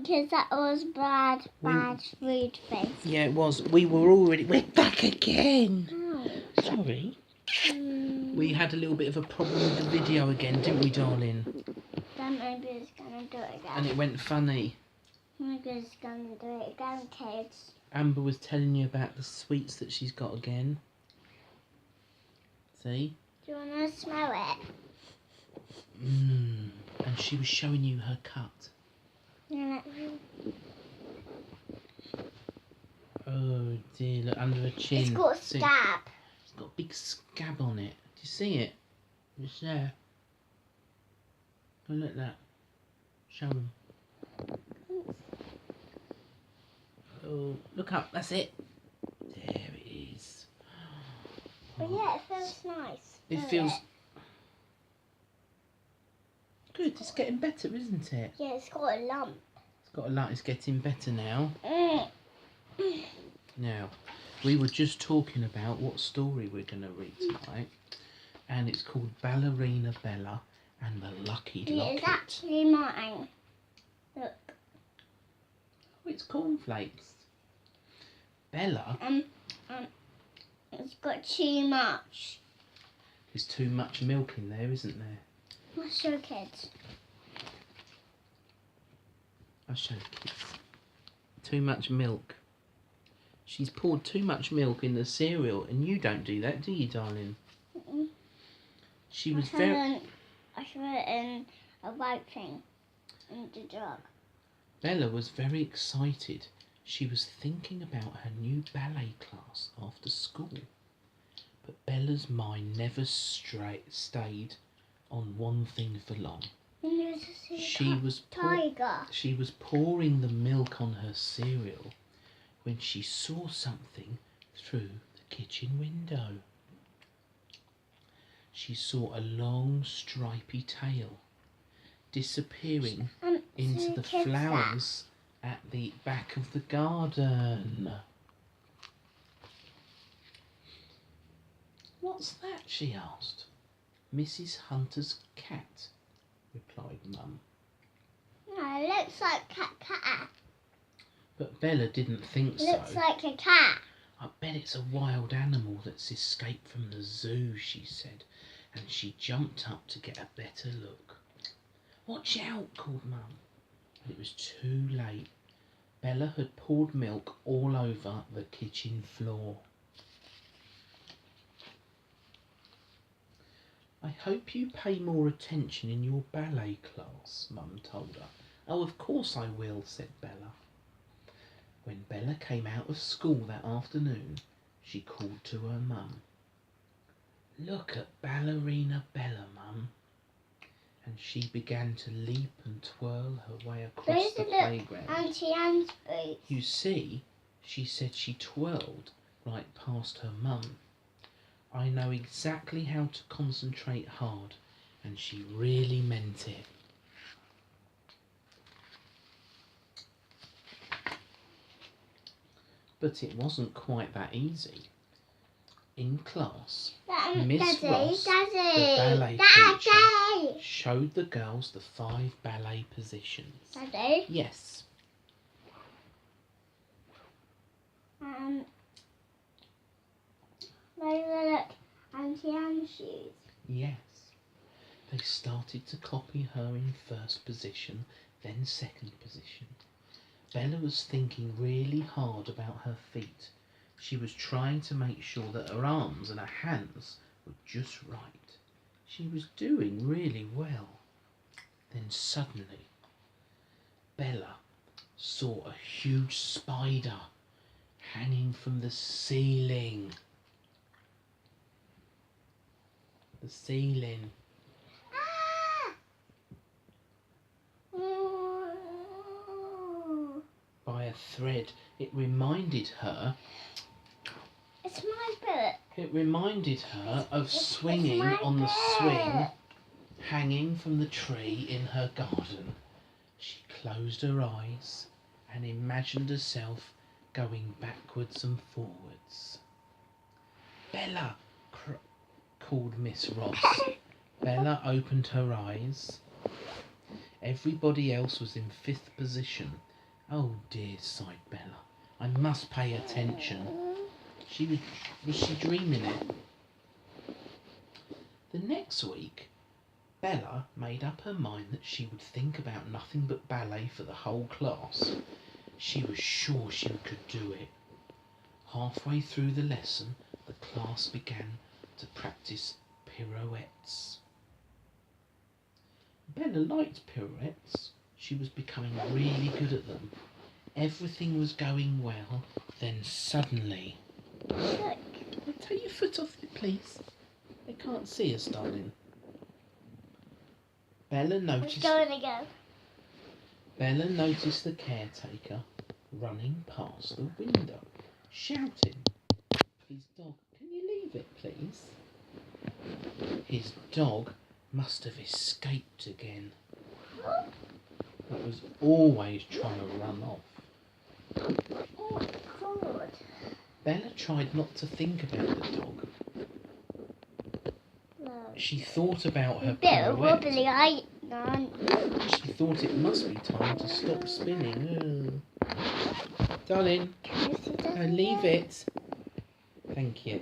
because that was bad food face. Yeah, it was. We're back again. Oh. Sorry. We had a little bit of a problem with the video again, didn't we, darling? Then maybe it's gonna do it again. And it went funny. Maybe it's gonna do it again, kids. Amber was telling you about the sweets that she's got again. See? Do you wanna smell it? And she was showing you her cut. Yeah. Oh dear, look, under her chin. It's got a See? scab. It's got a big scab on it. Do you see it? It's there. Go look at that. Show them. Oh, look up, that's it. There it is. But yeah, it feels nice. It feels... Good, it's getting better, isn't it? Yeah, it's got a lump. It's got a lump, it's getting better now. Now, we were just talking about what story we're going to read tonight. And it's called Ballerina Bella and the Lucky Locket. It's actually mine. Look. Oh, it's cornflakes. Bella... It's got too much. There's too much milk in there, isn't there? I'll show kids. I'll show the kids. Too much milk. She's poured too much milk in the cereal, and you don't do that, do you, darling? She was very... I threw it in a white thing in the jug. Bella was very excited. She was thinking about her new ballet class after school. But Bella's mind never stayed on one thing for long. She was pouring the milk on her cereal when she saw something through the kitchen window. She saw a long stripy tail disappearing into the flowers at the back of the garden. What's that? She asked. Mrs. Hunter's cat, replied Mum. No, it looks like cat. But Bella didn't think so. It looks like a cat. I bet it's a wild animal that's escaped from the zoo, she said, and she jumped up to get a better look. Watch out, called Mum. But it was too late. Bella had poured milk all over the kitchen floor. I hope you pay more attention in your ballet class, Mum told her. Oh, of course I will, said Bella. When Bella came out of school that afternoon, she called to her mum. Look at Ballerina Bella, Mum. And she began to leap and twirl her way across the playground. Auntie Anne's boots. You see, she said she twirled right past her mum. I know exactly how to concentrate hard, and she really meant it. But it wasn't quite that easy. In class, Miss Ross, the ballet teacher, showed the girls the 5 ballet positions. Daddy? Yes. Look, Auntie Anne's shoes. Yes. They started to copy her in first position, then second position. Bella was thinking really hard about her feet. She was trying to make sure that her arms and her hands were just right. She was doing really well. Then suddenly, Bella saw a huge spider hanging from the ceiling. The ceiling. By a thread. It reminded her... It's my book. It reminded her of swinging on the swing hanging from the tree in her garden. She closed her eyes and imagined herself going backwards and forwards. Bella, called Miss Ross. Bella opened her eyes. Everybody else was in 5th position, Oh dear, sighed Bella. I must pay attention. Was she dreaming it? The next week, Bella made up her mind that she would think about nothing but ballet for the whole class. She was sure she could do it. Halfway through the lesson, the class began to practice pirouettes. Bella liked pirouettes. She was becoming really good at them. Everything was going well. Then suddenly... Look. Take your foot off it, please. They can't see us, darling. Bella noticed... It's going again. Bella noticed the caretaker running past the window, shouting, "His dog, can you leave it, please?" His dog must have escaped again. It was always trying to run off. Oh, God. Bella tried not to think about the dog. No. She thought about her Bit pirouette. wobbly, I know. She thought it must be time to stop spinning. Darling, Can you see that? leave it. Thank you.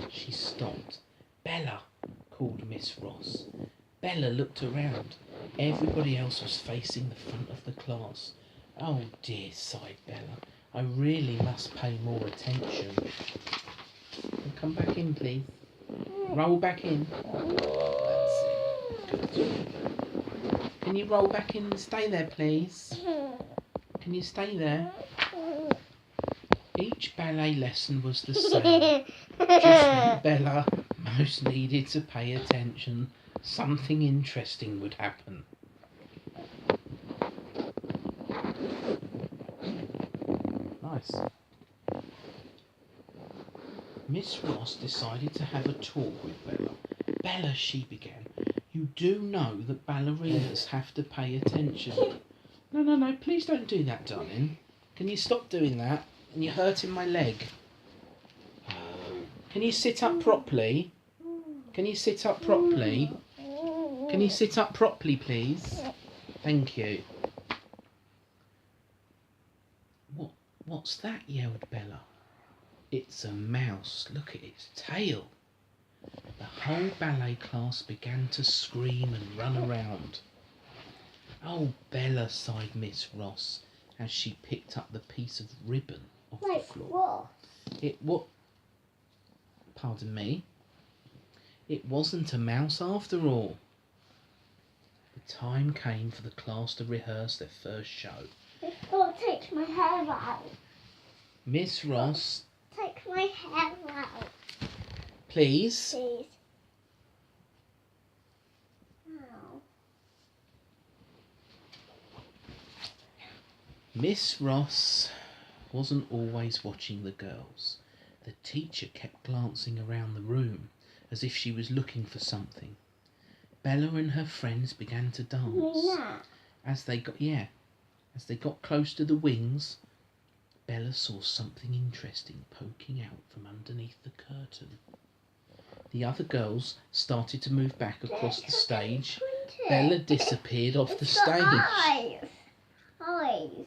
She stopped. "Bella," called Miss Ross. Bella looked around. Everybody else was facing the front of the class. Oh dear, sighed Bella. I really must pay more attention. Come back in, please. Roll back in. That's it. Good. Can you roll back in and stay there, please? Can you stay there? Each ballet lesson was the same. Just when Bella most needed to pay attention, something interesting would happen. Nice. Miss Ross decided to have a talk with Bella. "Bella," she began, "you do know that ballerinas have to pay attention." No, please don't do that, darling. Can you stop doing that? And you're hurting my leg. Can you sit up properly? Can you sit up properly? Can you sit up properly, please? Thank you. What's that? Yelled Bella. It's a mouse. Look at its tail. The whole ballet class began to scream and run around. Oh, Bella, sighed Miss Ross as she picked up the piece of ribbon off the floor. What? Pardon me? It wasn't a mouse after all. The time came for the class to rehearse their first show. Oh, take my hair out. Miss Ross... Take my hair out. Please? Please. Oh. Miss Ross wasn't always watching the girls. The teacher kept glancing around the room as if she was looking for something. Bella and her friends began to dance. Yeah. As they got close to the wings, Bella saw something interesting poking out from underneath the curtain. The other girls started to move back across the stage. Bella disappeared off the stage. Eyes.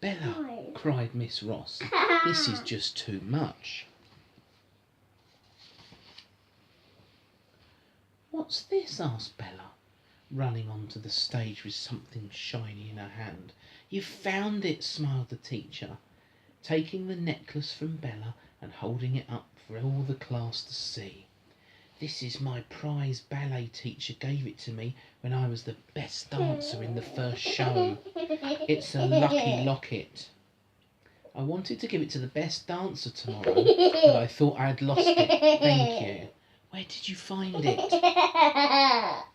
"Bella," cried Miss Ross, "this is just too much." "What's this?" asked Bella, running onto the stage with something shiny in her hand. "You found it," smiled the teacher, taking the necklace from Bella and holding it up for all the class to see. "This is my prize. Ballet teacher gave it to me when I was the best dancer in the first show. It's a lucky locket. I wanted to give it to the best dancer tomorrow, but I thought I'd lost it. Thank you. Where did you find it?"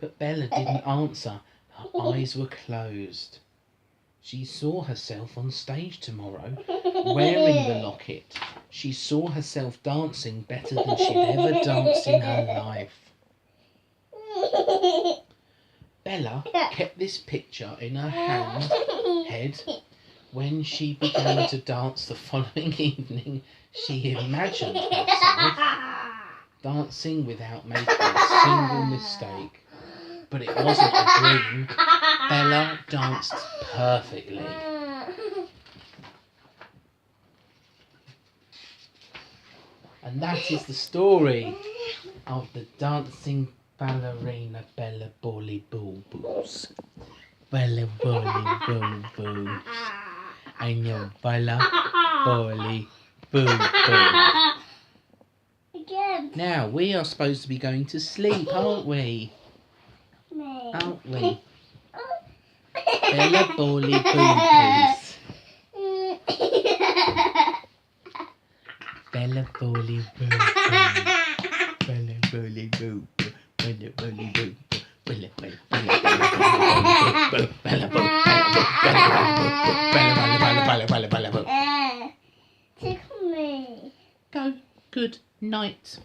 But Bella didn't answer. Her eyes were closed. She saw herself on stage tomorrow, wearing the locket. She saw herself dancing better than she'd ever danced in her life. Bella kept this picture in her head. When she began to dance the following evening, she imagined herself dancing without making a single mistake. But it wasn't a dream. Bella danced perfectly. And that is the story of the dancing ballerina Bella Bolly Boo Boos. Bella Bolly Boo Boos. And your Bella Bolly Boo Boo. Again. Now, we are supposed to be going to sleep, aren't we? Me. Aren't we? Bella Bolly Boo Boos. Bella Bolly Boo Boo. Bella Bolly Boo Boo. Bella Bolly Boo Boo. Bella Bolly Boo Boo. Bella Boo. Bella Boo. Tickle me. Go. Good night.